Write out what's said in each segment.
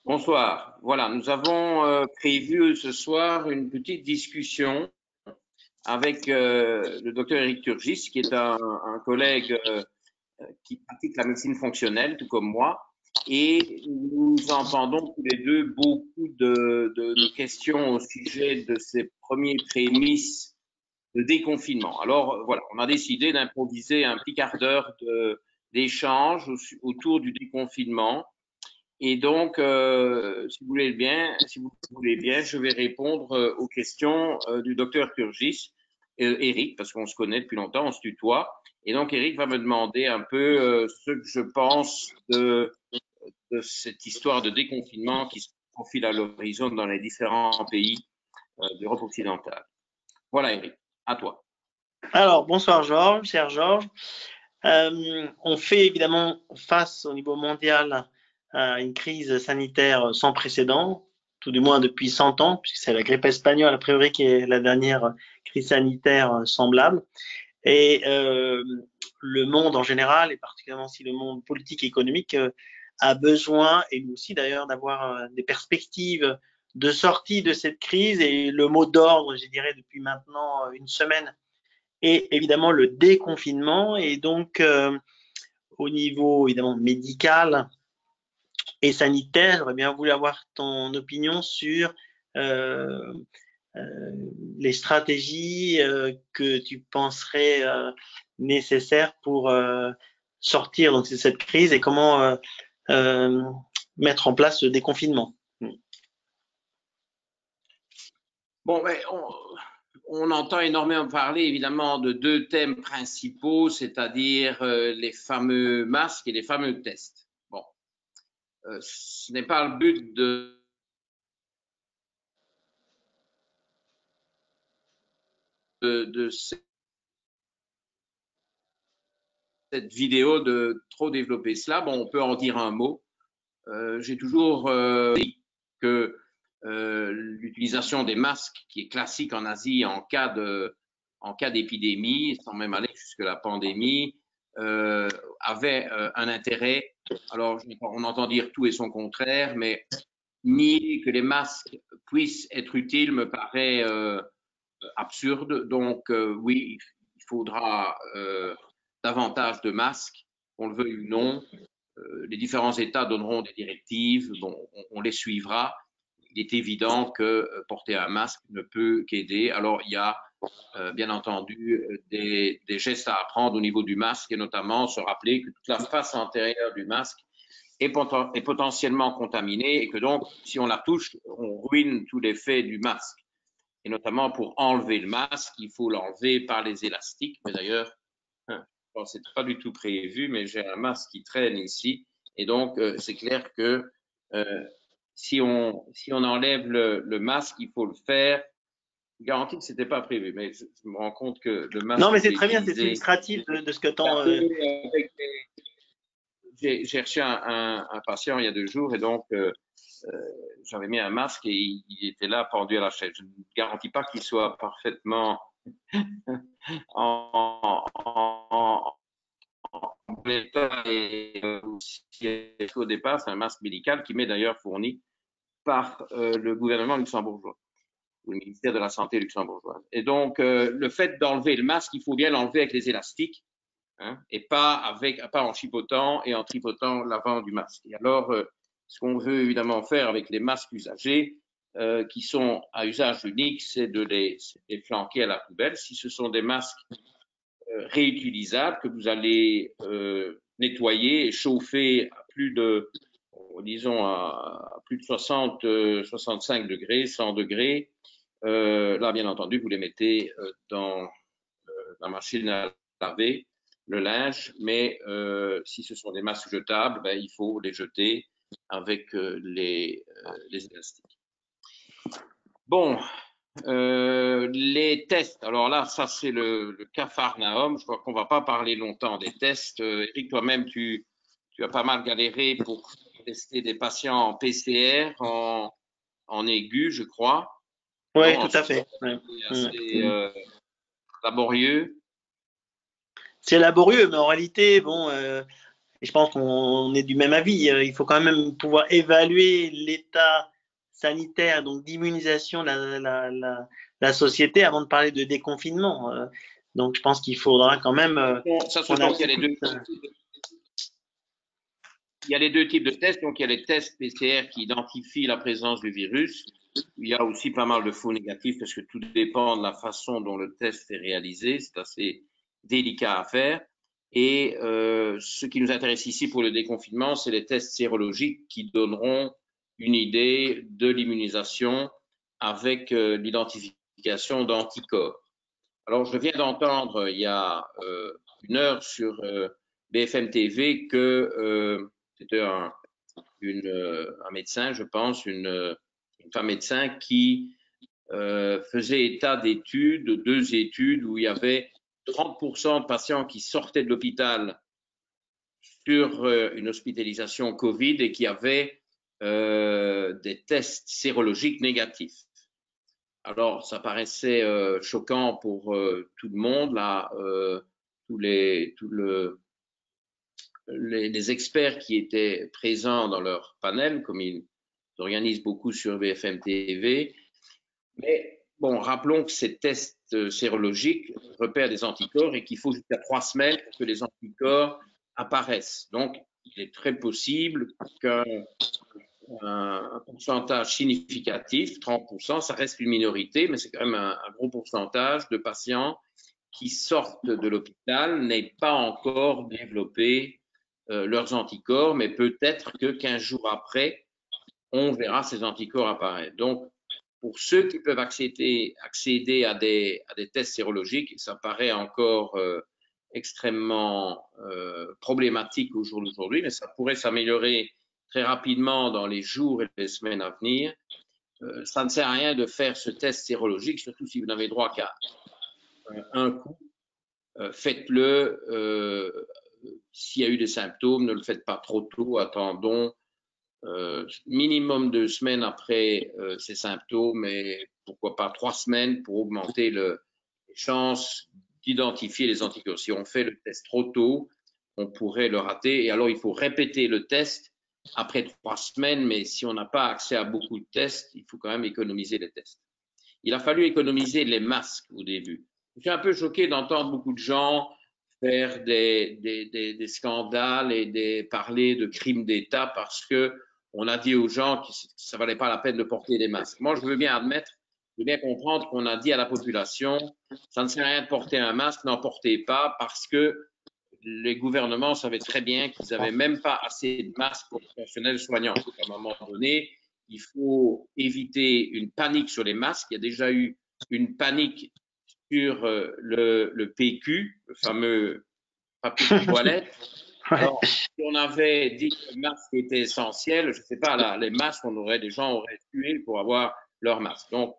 Bonsoir. Voilà, nous avons prévu ce soir une petite discussion avec le docteur Eric Turgis, qui est un collègue qui pratique la médecine fonctionnelle, tout comme moi. Et nous entendons tous les deux beaucoup de questions au sujet de ces premiers prémices de déconfinement. Alors voilà, on a décidé d'improviser un petit quart d'heure d'échange autour du déconfinement. Et donc, si vous voulez bien, je vais répondre aux questions du docteur Turgis, Eric, parce qu'on se connaît depuis longtemps, on se tutoie. Et donc, Eric va me demander un peu ce que je pense de cette histoire de déconfinement qui se profile à l'horizon dans les différents pays d'Europe occidentale. Voilà, Eric, à toi. Alors, bonsoir Georges, cher Georges. On fait évidemment face au niveau mondial à une crise sanitaire sans précédent, tout du moins depuis 100 ans, puisque c'est la grippe espagnole, a priori, qui est la dernière crise sanitaire semblable. Et le monde en général, et particulièrement si le monde politique et économique, a besoin, et nous aussi d'ailleurs, d'avoir des perspectives de sortie de cette crise. Et le mot d'ordre, je dirais, depuis maintenant une semaine, et évidemment le déconfinement. Et donc, au niveau évidemment médical et sanitaire, j'aurais bien voulu avoir ton opinion sur euh, euh, les stratégies que tu penserais nécessaires pour sortir donc, de cette crise et comment euh, mettre en place le déconfinement. Bon, ben, on entend énormément parler évidemment de deux thèmes principaux, c'est-à-dire les fameux masques et les fameux tests. Bon, ce n'est pas le but de cette vidéo de trop développer cela. Bon, on peut en dire un mot. J'ai toujours dit que l'utilisation des masques, qui est classique en Asie en cas d'épidémie, sans même aller jusque la pandémie, avait un intérêt. Alors, on entend dire tout et son contraire, mais nier que les masques puissent être utiles me paraît absurde. Donc, oui, il faudra davantage de masques, qu'on le veuille ou non. Les différents États donneront des directives, bon, on les suivra. Il est évident que porter un masque ne peut qu'aider. Alors, il y a bien entendu des gestes à apprendre au niveau du masque et notamment se rappeler que toute la face antérieure du masque est potentiellement contaminée et que donc, si on la touche, on ruine tout l'effet du masque. Et notamment pour enlever le masque, il faut l'enlever par les élastiques. Mais d'ailleurs, bon, c'est pas du tout prévu, mais j'ai un masque qui traîne ici. Et donc, c'est clair que euh, si on enlève le masque, il faut le faire. Je garantis que c'était pas prévu, mais je me rends compte que le Non, masque mais que c'est j'ai très bien, c'est utilisé, illustratif de ce que t'en. j'ai reçu un patient il y a 2 jours et donc j'avais mis un masque et il était là pendu à la chaise. Je ne garantis pas qu'il soit parfaitement en, en, l'état et au départ, c'est un masque médical qui m'est d'ailleurs fourni par le gouvernement luxembourgeois, ou le ministère de la Santé luxembourgeois. Et donc, le fait d'enlever le masque, il faut bien l'enlever avec les élastiques, hein, et pas en chipotant et en tripotant l'avant du masque. Et alors, ce qu'on veut évidemment faire avec les masques usagés, qui sont à usage unique, c'est de les flanquer à la poubelle. Si ce sont des masques réutilisables que vous allez nettoyer et chauffer à plus de, disons, à plus de 60, 65 degrés, 100 degrés. Là, bien entendu, vous les mettez dans la machine à laver le linge, mais si ce sont des masques jetables, ben, il faut les jeter avec les élastiques. Bon, les tests, alors là, ça c'est le capharnaüm. Je crois qu'on va pas parler longtemps des tests. Eric, toi-même, tu as pas mal galéré pour tester des patients en PCR, en aigu, je crois. Oui, Non, tout à fait. Ouais. assez laborieux. C'est laborieux, mais en réalité, bon, Et je pense qu'on est du même avis. Il faut quand même pouvoir évaluer l'état sanitaire, donc d'immunisation de la société avant de parler de déconfinement. Donc je pense qu'il faudra quand même Ça se qu'on compte, il assiste. y a les deux types de tests. Donc, il y a les tests PCR qui identifient la présence du virus. Il y a aussi pas mal de faux négatifs parce que tout dépend de la façon dont le test est réalisé. C'est assez délicat à faire. Et ce qui nous intéresse ici pour le déconfinement, c'est les tests sérologiques qui donneront une idée de l'immunisation avec l'identification d'anticorps. Alors, je viens d'entendre il y a une heure sur BFM TV que c'était un médecin, je pense, une femme médecin qui faisait état d'études, de deux études où il y avait 30% de patients qui sortaient de l'hôpital sur une hospitalisation Covid et qui avaient des tests sérologiques négatifs. Alors, ça paraissait choquant pour tout le monde, là, les experts qui étaient présents dans leur panel, comme ils organisent beaucoup sur BFM TV. Mais bon, rappelons que ces tests sérologiques repèrent des anticorps et qu'il faut jusqu'à 3 semaines pour que les anticorps apparaissent. Donc, il est très possible qu'un pourcentage significatif, 30%, ça reste une minorité, mais c'est quand même un gros pourcentage de patients qui sortent de l'hôpital n'aient pas encore développé leurs anticorps, mais peut-être que 15 jours après, on verra ces anticorps apparaître. Donc, pour ceux qui peuvent accéder à des tests sérologiques, ça paraît encore extrêmement problématique au jour d'aujourd'hui, mais ça pourrait s'améliorer très rapidement dans les jours et les semaines à venir. Ça ne sert à rien de faire ce test sérologique, surtout si vous n'avez droit qu'à un coup. Faites-le. S'il y a eu des symptômes, ne le faites pas trop tôt. Attendons minimum 2 semaines après ces symptômes et pourquoi pas 3 semaines pour augmenter les chances d'identifier les anticorps. Si on fait le test trop tôt, on pourrait le rater. Et alors, il faut répéter le test après 3 semaines. Mais si on n'a pas accès à beaucoup de tests, il faut quand même économiser les tests. Il a fallu économiser les masques au début. Je suis un peu choqué d'entendre beaucoup de gens faire des scandales et parler de crimes d'État parce que on a dit aux gens que ça valait pas la peine de porter des masques. Moi, je veux bien admettre, je veux bien comprendre qu'on a dit à la population, ça ne sert à rien de porter un masque, n'en portez pas, parce que les gouvernements savaient très bien qu'ils n'avaient même pas assez de masques pour le personnel soignant. Donc, à un moment donné, il faut éviter une panique sur les masques. Il y a déjà eu une panique sur le PQ, le fameux papier de toilette. Alors, si on avait dit que le masque était essentiel, je ne sais pas, là, les masques, des gens auraient tué pour avoir leur masque. Donc,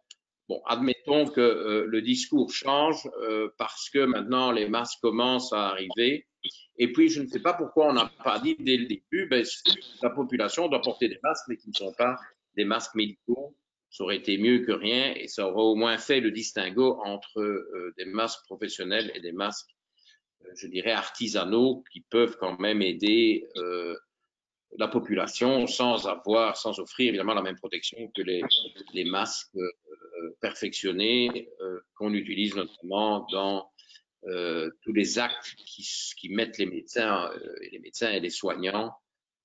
bon, admettons que le discours change parce que maintenant les masques commencent à arriver. Et puis, je ne sais pas pourquoi on n'a pas dit dès le début, ben, la population doit porter des masques, mais qui ne sont pas des masques médicaux. Ça aurait été mieux que rien et ça aurait au moins fait le distinguo entre des masques professionnels et des masques je dirais, artisanaux qui peuvent quand même aider la population sans offrir évidemment la même protection que les masques perfectionnés qu'on utilise notamment dans tous les actes qui mettent les médecins et les soignants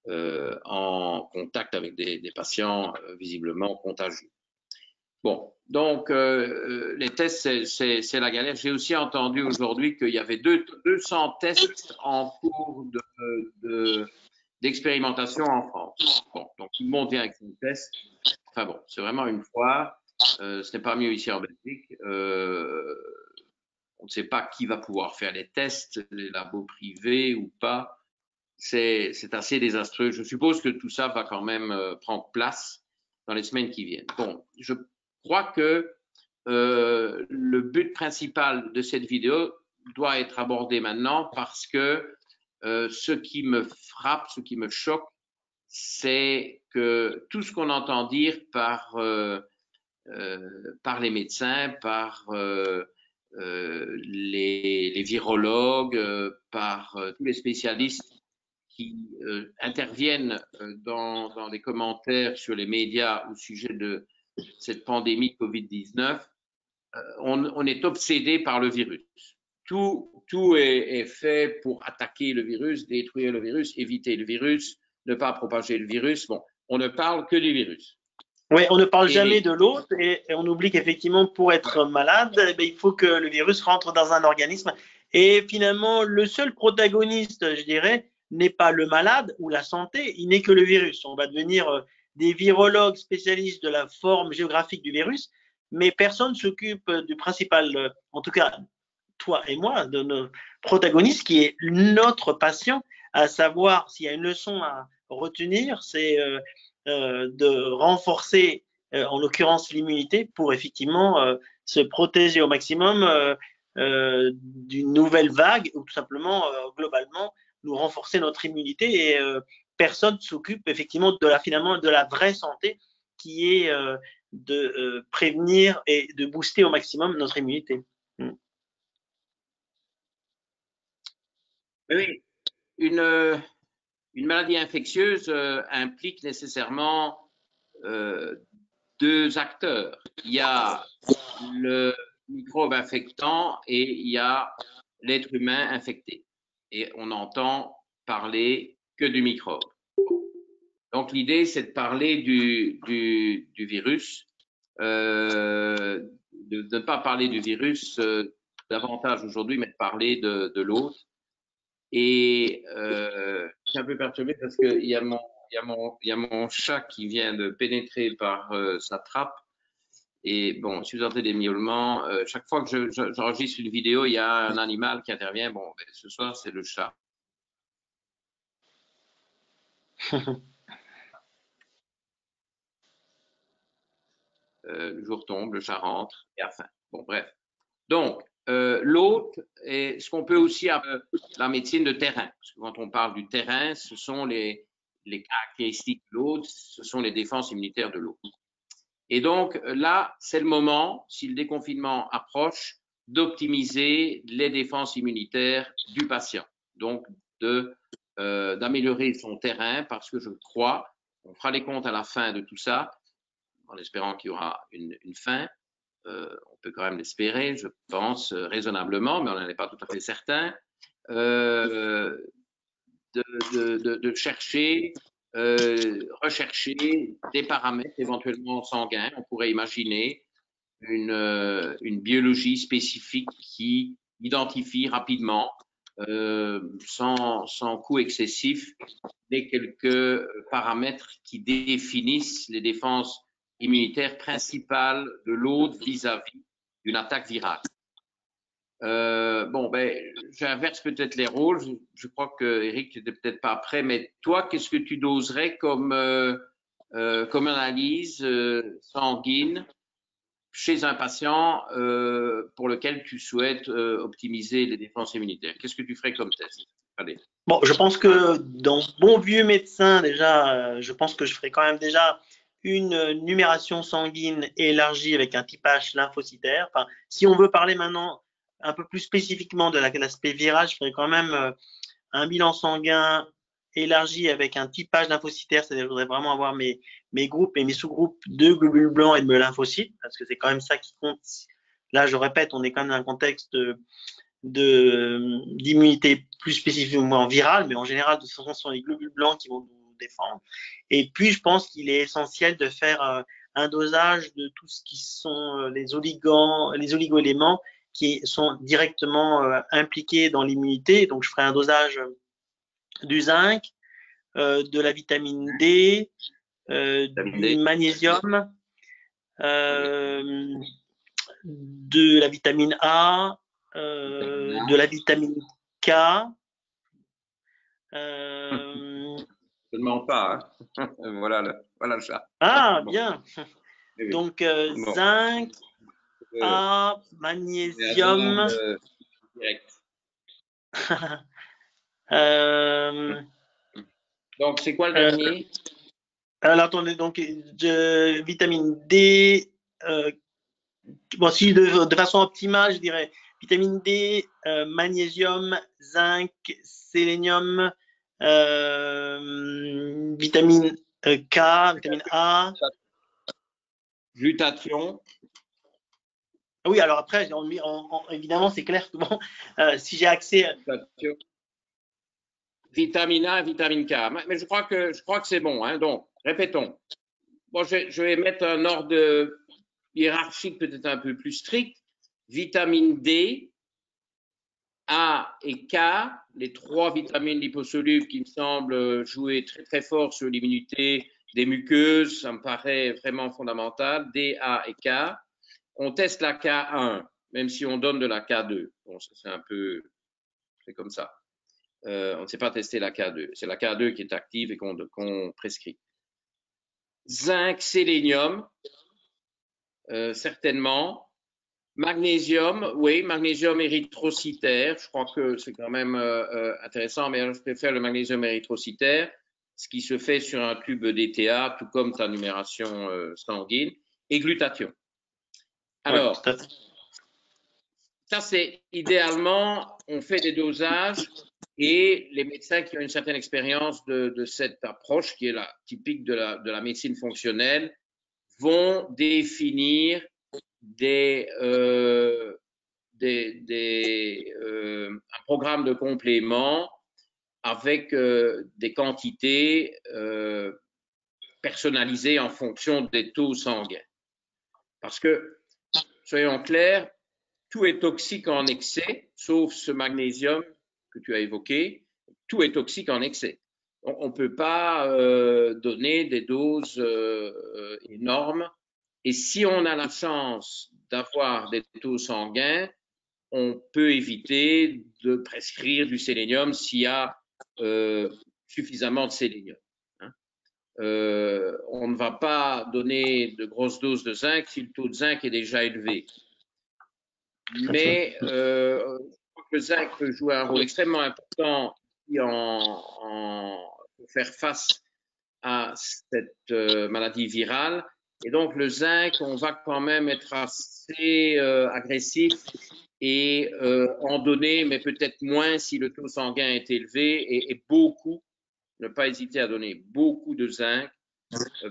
en contact avec des patients visiblement contagieux. Bon, donc les tests, c'est la galère. J'ai aussi entendu aujourd'hui qu'il y avait 200 tests en cours d'expérimentation en France. Bon, donc tout le monde vient avec son test. Enfin bon, c'est vraiment une foire. Ce n'est pas mieux ici en Belgique. On ne sait pas qui va pouvoir faire les tests, les labos privés ou pas. C'est assez désastreux. Je suppose que tout ça va quand même prendre place dans les semaines qui viennent. Bon, je crois que le but principal de cette vidéo doit être abordé maintenant parce que ce qui me frappe, ce qui me choque, c'est que tout ce qu'on entend dire par les médecins, par les virologues, par tous les spécialistes qui interviennent dans les commentaires sur les médias au sujet de cette pandémie Covid-19, on est obsédé par le virus. Tout est fait pour attaquer le virus, détruire le virus, éviter le virus, ne pas propager le virus. Bon, on ne parle que du virus. Oui, on ne parle jamais de l'autre et on oublie qu'effectivement, pour être malade, eh bien, il faut que le virus rentre dans un organisme. Et finalement, le seul protagoniste, je dirais, n'est pas le malade ou la santé, il n'est que le virus. On va devenir des virologues spécialistes de la forme géographique du virus, mais personne ne s'occupe du principal, en tout cas toi et moi, de nos protagonistes, qui est notre patient, à savoir s'il y a une leçon à retenir, c'est de renforcer, en l'occurrence, l'immunité pour effectivement se protéger au maximum d'une nouvelle vague ou tout simplement, globalement, nous renforcer notre immunité et personne ne s'occupe effectivement de finalement de la vraie santé qui est de prévenir et de booster au maximum notre immunité. Oui, une maladie infectieuse implique nécessairement deux acteurs. Il y a le microbe infectant et il y a l'être humain infecté. Et on n'entend parler que du microbe. Donc l'idée, c'est de parler du virus, de ne pas parler du virus davantage aujourd'hui, mais de parler de l'autre. Et je suis un peu perturbé parce qu'il y a mon chat qui vient de pénétrer par sa trappe. Et bon, si vous entendez des miaulements, chaque fois que j'enregistre une vidéo, il y a un animal qui intervient. Bon, ben, ce soir, c'est le chat. Le jour tombe, le chat rentre et a faim. Bon, bref. Donc, l'autre est ce qu'on peut aussi appeler la médecine de terrain. Parce que quand on parle du terrain, ce sont les caractéristiques de l'autre, ce sont les défenses immunitaires de l'autre. Et donc là, c'est le moment, si le déconfinement approche, d'optimiser les défenses immunitaires du patient. Donc, d'améliorer son terrain parce que je crois, on fera les comptes à la fin de tout ça, en espérant qu'il y aura une fin. On peut quand même l'espérer, je pense, raisonnablement, mais on n'en est pas tout à fait certain, de chercher, rechercher des paramètres éventuellement sanguins. On pourrait imaginer une biologie spécifique qui identifie rapidement, sans coût excessif, les quelques paramètres qui définissent les défenses immunitaire principale de l'autre vis-à-vis d'une attaque virale. Bon, ben, j'inverse peut-être les rôles. Je crois que Eric n'était peut-être pas prêt, mais toi, qu'est-ce que tu doserais comme analyse sanguine chez un patient pour lequel tu souhaites optimiser les défenses immunitaires? Qu'est-ce que tu ferais comme test? Allez. Bon, je pense que dans bon vieux médecin, déjà, je pense que je ferais quand même déjà une numération sanguine élargie avec un typage lymphocytaire. Enfin, si on veut parler maintenant un peu plus spécifiquement de l'aspect viral, je ferais quand même un bilan sanguin élargi avec un typage lymphocytaire, c'est-à-dire que je voudrais vraiment avoir mes groupes et mes sous-groupes de globules blancs et de lymphocytes, parce que c'est quand même ça qui compte. Là, je répète, on est quand même dans un contexte d'immunité plus spécifiquement virale, mais en général, de toute façon, ce sont les globules blancs qui vont nous défendre. Et puis, je pense qu'il est essentiel de faire un dosage de tout ce qui sont les oligo-éléments qui sont directement impliqués dans l'immunité. Donc, je ferai un dosage du zinc, de la vitamine D, du magnésium, de la vitamine A, de la vitamine K. Je ne mens pas. Hein. voilà le chat. Ah, bon. Bien. Oui. Donc, bon. Zinc, A, magnésium. Direct. Donc, c'est quoi le dernier? Alors, attendez, donc, vitamine D. Bon, si de façon optimale, je dirais vitamine D, magnésium, zinc, sélénium, vitamine K, vitamine A. Glutathion. Oui, alors après, évidemment, c'est clair que bon, si j'ai accès. Vitamine A, vitamine K. Mais je crois que c'est bon. Hein. Donc, répétons. Bon, je vais mettre un ordre hiérarchique peut-être un peu plus strict. Vitamine D, A et K, les trois vitamines liposolubles qui me semblent jouer très très fort sur l'immunité des muqueuses, ça me paraît vraiment fondamental. D, A et K. On teste la K1, même si on donne de la K2. Bon, c'est un peu, c'est comme ça. On ne sait pas tester la K2. C'est la K2 qui est active et qu'on prescrit. Zinc, sélénium, certainement. Magnésium, oui, magnésium érythrocytaire. Je crois que c'est quand même intéressant, mais je préfère le magnésium érythrocytaire, ce qui se fait sur un tube DTA, tout comme ta numération sanguine, et glutathion. Alors, Ouais, ça c'est idéalement, on fait des dosages et les médecins qui ont une certaine expérience de cette approche qui est la typique de la médecine fonctionnelle vont définir un programme de complément avec des quantités personnalisées en fonction des taux sanguins. Parce que, soyons clairs, tout est toxique en excès, sauf ce magnésium que tu as évoqué. Tout est toxique en excès. On ne peut pas donner des doses énormes. Et si on a la chance d'avoir des taux sanguins, on peut éviter de prescrire du sélénium s'il y a suffisamment de sélénium. Hein. On ne va pas donner de grosses doses de zinc si le taux de zinc est déjà élevé. Mais le zinc peut jouer un rôle extrêmement important pour faire face à cette maladie virale. Et donc, le zinc, on va quand même être assez agressif et en donner, mais peut-être moins si le taux sanguin est élevé et beaucoup, ne pas hésiter à donner beaucoup de zinc,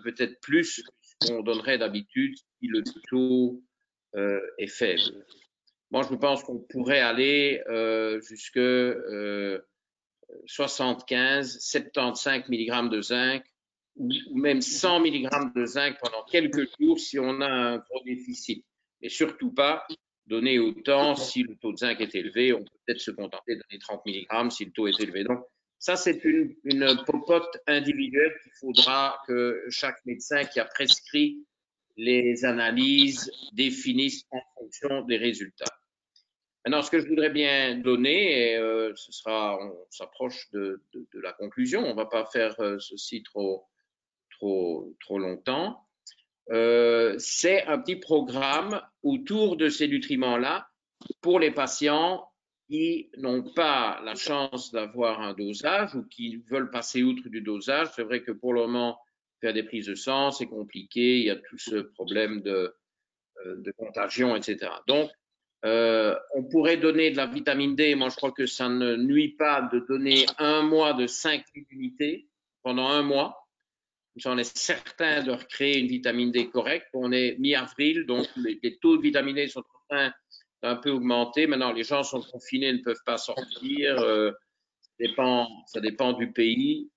peut-être plus qu'on donnerait d'habitude si le taux est faible. Moi, je pense qu'on pourrait aller jusque 75, 75 mg de zinc ou même 100 mg de zinc pendant quelques jours si on a un gros déficit. Mais surtout pas donner autant si le taux de zinc est élevé. On peut peut-être se contenter de donner 30 mg si le taux est élevé. Donc, ça, c'est une popote individuelle qu'il faudra que chaque médecin qui a prescrit les analyses définisse en fonction des résultats. Maintenant, ce que je voudrais bien donner, et on s'approche de la conclusion, on ne va pas faire ceci trop longtemps, c'est un petit programme autour de ces nutriments-là pour les patients qui n'ont pas la chance d'avoir un dosage ou qui veulent passer outre du dosage. C'est vrai que pour le moment, faire des prises de sang, c'est compliqué, il y a tout ce problème de contagion, etc. Donc, on pourrait donner de la vitamine D. Moi, je crois que ça ne nuit pas de donner un mois de 5000 unités pendant un mois. On est certain de recréer une vitamine D correcte. On est mi-avril, donc les taux de vitamine D sont en train d'un peu augmenter. Maintenant, les gens sont confinés, ne peuvent pas sortir. Ça dépend du pays.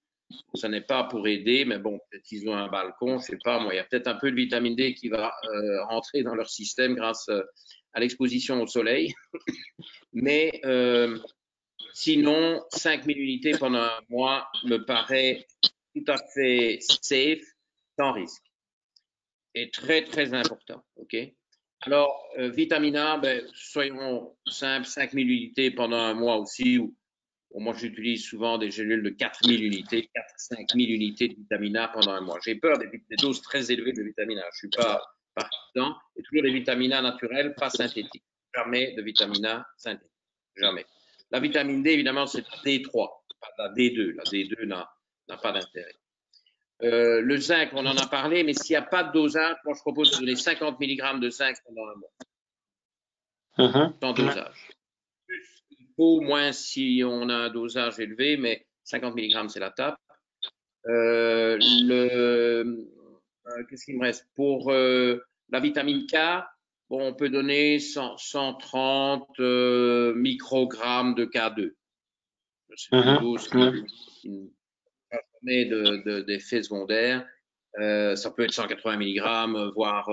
Ça n'est pas pour aider, mais bon, peut-être qu'ils ont un balcon, je sais pas. Moi, il y a peut-être un peu de vitamine D qui va rentrer dans leur système grâce à l'exposition au soleil. Mais sinon, 5000 unités pendant un mois me paraît tout à fait safe, sans risque. Et très, très important. OK? Alors, vitamine A, soyons simples, 5000 unités pendant un mois aussi. Moi, j'utilise souvent des gélules de 4000 unités, 4-5000 unités de vitamine A pendant un mois. J'ai peur des doses très élevées de vitamine A. Je ne suis pas partisan. Et toujours des vitamines A naturelles, pas synthétiques. Jamais de vitamine A synthétique. Jamais. La vitamine D, évidemment, c'est la D3, pas la D2. La D2 n'a pas d'intérêt. Le zinc, on en a parlé, mais s'il n'y a pas de dosage, moi, je propose de donner 50 mg de zinc pendant un mois. Sans dosage. Il faut moins si on a un dosage élevé, mais 50 mg, c'est la tape. Qu'est-ce qu'il me reste? Pour la vitamine K, bon, on peut donner 130 microgrammes de K2. C'est une dose qui ne pas jamais d'effets secondaires. Ça peut être 180 mg, voire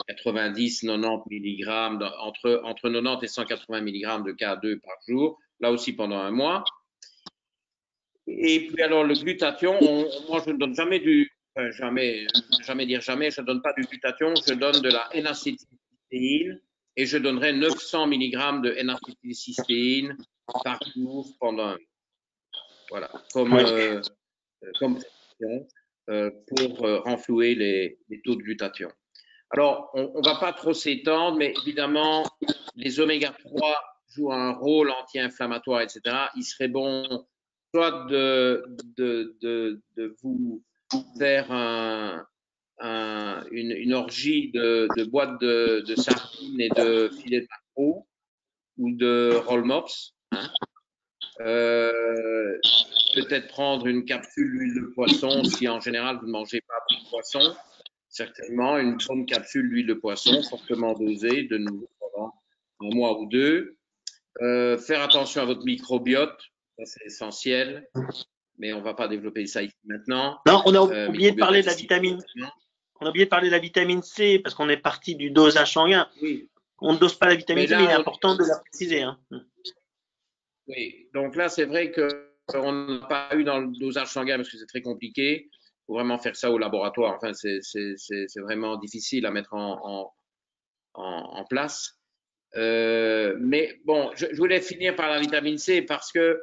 90, 90 mg, entre 90 et 180 mg de K2 par jour, là aussi pendant un mois. Et puis alors le glutathion, moi je ne donne jamais jamais dire jamais, je ne donne pas du glutathion, je donne de la N-acétylcystéine et je donnerai 900 mg de N-acétylcystéine par jour pendant un mois. Voilà, comme pour renflouer les taux de glutathion. Alors, on ne va pas trop s'étendre, mais évidemment, les oméga 3 jouent un rôle anti-inflammatoire, etc. Il serait bon soit de vous faire une orgie de boîtes de sardines et de filets de maquereau ou de roll-mops. Hein. Peut-être prendre une capsule d'huile de poisson si en général vous ne mangez pas de poisson. Certainement une bonne capsule d'huile de poisson fortement dosée de nouveau pendant un mois ou deux. Faire attention à votre microbiote, ça c'est essentiel, mais on ne va pas développer ça ici maintenant. Non, on a oublié de parler de la vitamine. On a oublié de parler de la vitamine C parce qu'on est parti du dosage sanguin. Oui. On ne dose pas la vitamine C, mais il est important de la préciser. Hein. Oui, donc là c'est vrai qu'on n'a pas eu dans le dosage sanguin parce que c'est très compliqué. Il faut vraiment faire ça au laboratoire. Enfin, c'est vraiment difficile à mettre en place. Mais bon, je voulais finir par la vitamine C parce que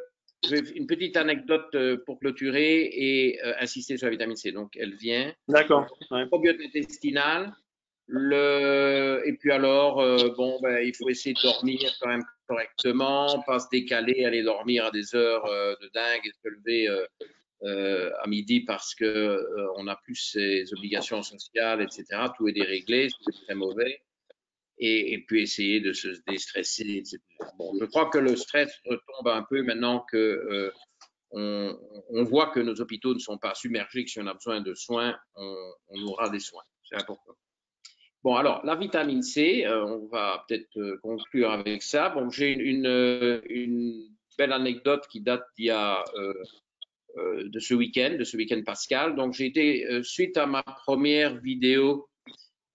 une petite anecdote pour clôturer et insister sur la vitamine C. Donc, elle vient. D'accord. Ouais. Probiote intestinal. Et puis alors, bon, ben, il faut essayer de dormir quand même correctement, pas se décaler, aller dormir à des heures de dingue et se lever à midi parce que on n'a plus ses obligations sociales, etc. Tout est déréglé, c'est très mauvais. Et puis essayer de se déstresser, etc. Bon, je crois que le stress retombe un peu maintenant que on voit que nos hôpitaux ne sont pas submergés, que si on a besoin de soins, on aura des soins. C'est important. Bon, alors, la vitamine C, on va peut-être conclure avec ça. Bon, j'ai une belle anecdote qui date d'il y a de ce week-end pascal. Donc, j'ai été, suite à ma première vidéo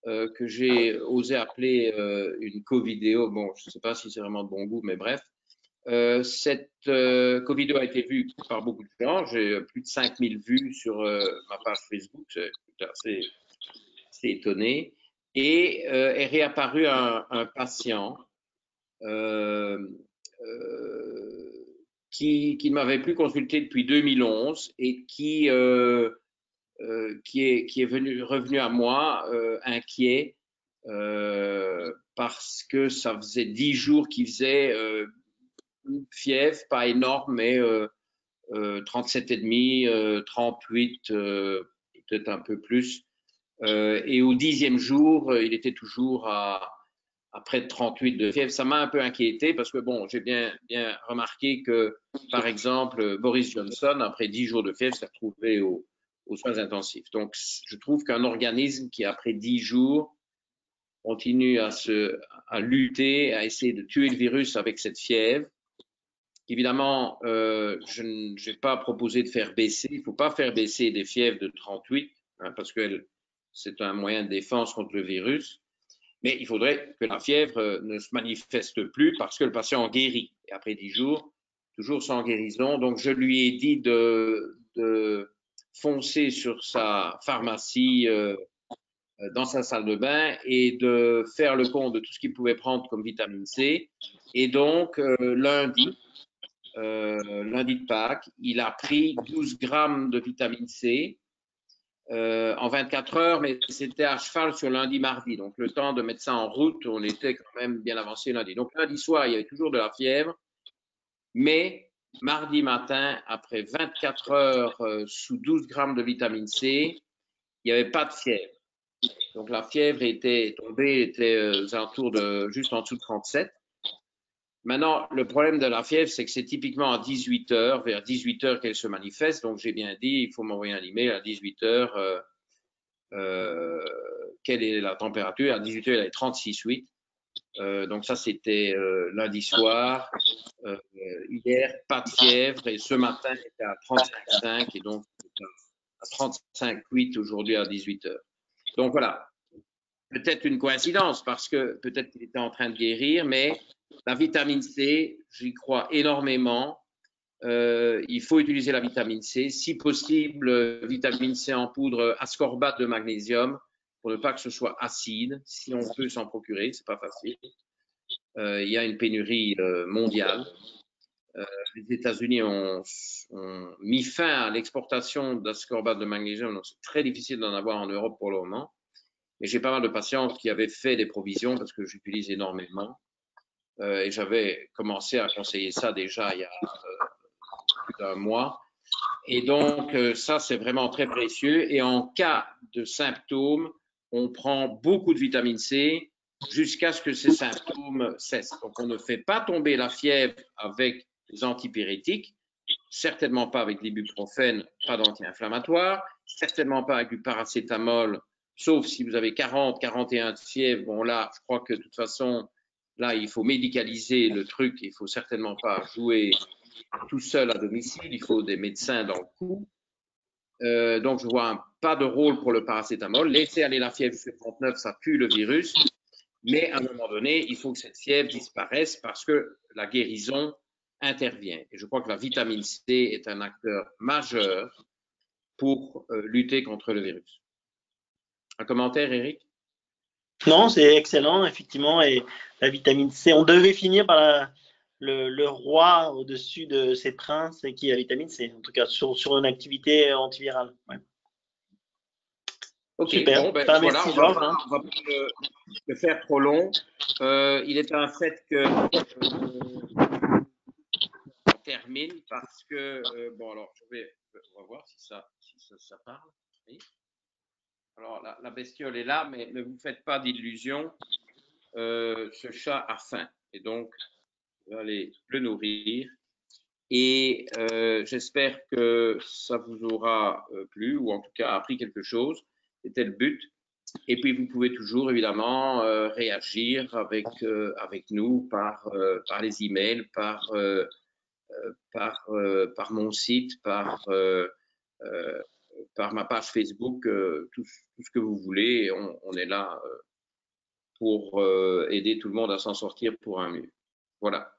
que j'ai osé appeler une co-vidéo, bon, je ne sais pas si c'est vraiment de bon goût, mais bref, cette co-vidéo a été vue par beaucoup de gens. J'ai plus de 5000 vues sur ma page Facebook, c'est étonné. Et est réapparu un patient qui ne m'avait plus consulté depuis 2011 et qui est revenu à moi inquiet parce que ça faisait 10 jours qu'il faisait une fièvre, pas énorme, mais 37,5, 38, peut-être un peu plus. Et au 10e jour, il était toujours à près de 38 de fièvre. Ça m'a un peu inquiété parce que bon, j'ai bien remarqué que, par exemple, Boris Johnson, après 10 jours de fièvre, s'est retrouvé aux soins intensifs. Donc, je trouve qu'un organisme qui, après 10 jours, continue à lutter, à essayer de tuer le virus avec cette fièvre. Évidemment, je n'ai pas proposé de faire baisser. Il ne faut pas faire baisser des fièvres de 38 hein, parce que c'est un moyen de défense contre le virus. Mais il faudrait que la fièvre ne se manifeste plus parce que le patient en guérit. Et après 10 jours, toujours sans guérison. Donc, je lui ai dit de foncer sur sa pharmacie dans sa salle de bain et de faire le compte de tout ce qu'il pouvait prendre comme vitamine C. Et donc, lundi de Pâques, il a pris 12 grammes de vitamine C en 24 heures, mais c'était à cheval sur lundi, mardi. Donc, le temps de mettre ça en route, on était quand même bien avancé lundi. Donc, lundi soir, il y avait toujours de la fièvre, mais mardi matin, après 24 heures sous 12 grammes de vitamine C, il n'y avait pas de fièvre. Donc, la fièvre était tombée, était aux alentours de juste en dessous de 37. Maintenant, le problème de la fièvre, c'est que c'est typiquement à 18 heures, vers 18 heures qu'elle se manifeste. Donc, j'ai bien dit, il faut m'envoyer un email à 18 heures. Quelle est la température? À 18 heures, elle est 36,8. Donc, ça, c'était lundi soir. Hier, pas de fièvre. Et ce matin, elle était à 35,5. Et donc, à 35,8 aujourd'hui à 18 heures. Donc, voilà. Peut-être une coïncidence parce que peut-être qu'il était en train de guérir, mais la vitamine C, j'y crois énormément. Il faut utiliser la vitamine C, si possible, vitamine C en poudre, ascorbate de magnésium, pour ne pas que ce soit acide. Si on peut s'en procurer, c'est pas facile. Il y a une pénurie mondiale. Les États-Unis ont mis fin à l'exportation d'ascorbate de magnésium, donc c'est très difficile d'en avoir en Europe pour le moment. Mais j'ai pas mal de patients qui avaient fait des provisions parce que j'utilise énormément. Et j'avais commencé à conseiller ça déjà il y a plus d'un mois. Et donc, ça, c'est vraiment très précieux. Et en cas de symptômes, on prend beaucoup de vitamine C jusqu'à ce que ces symptômes cessent. Donc, on ne fait pas tomber la fièvre avec les antipyrétiques, certainement pas avec l'ibuprofène, pas d'anti-inflammatoire, certainement pas avec du paracétamol, sauf si vous avez 40, 41 de fièvre. Bon, là, je crois que de toute façon, là, il faut médicaliser le truc. Il faut certainement pas jouer tout seul à domicile. Il faut des médecins dans le coup. Donc, je vois pas de rôle pour le paracétamol. Laisser aller la fièvre jusqu'à 39, ça tue le virus. Mais à un moment donné, il faut que cette fièvre disparaisse parce que la guérison intervient. Et je crois que la vitamine C est un acteur majeur pour lutter contre le virus. Un commentaire, Eric? Non, c'est excellent, effectivement. Et la vitamine C, on devait finir par le roi au-dessus de ces princes qui est la vitamine C, en tout cas sur une activité antivirale. Ouais. Ok, Super. bon, ben Enfin, voilà, merci, on Georges. va pas le faire trop long. Il est un fait que on termine parce que, bon, alors, on va voir si ça parle. Oui. Alors, la bestiole est là, mais ne vous faites pas d'illusions. Ce chat a faim et donc, je vais aller le nourrir. Et j'espère que ça vous aura plu ou en tout cas appris quelque chose. C'était le but. Et puis, vous pouvez toujours, évidemment, réagir avec nous par les emails, par mon site, par ma page Facebook, tout ce que vous voulez. Et on est là pour aider tout le monde à s'en sortir pour un mieux. Voilà.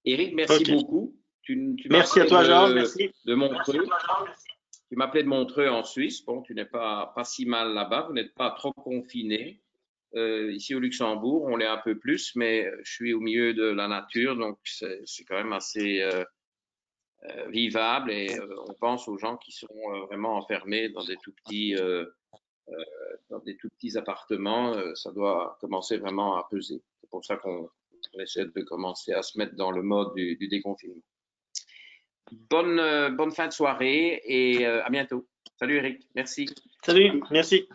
Eric, merci beaucoup. Tu Merci à toi, Georges. Merci. De Montreux. Tu m'appelais de Montreux en Suisse. Bon, tu n'es pas si mal là-bas. Vous n'êtes pas trop confiné. Ici au Luxembourg, on l'est un peu plus, mais je suis au milieu de la nature, donc c'est quand même assez vivable et on pense aux gens qui sont vraiment enfermés dans des tout petits appartements. Ça doit commencer vraiment à peser. C'est pour ça qu'on essaie de commencer à se mettre dans le mode du déconfinement. Bonne fin de soirée et à bientôt. Salut Eric, merci. Salut, merci.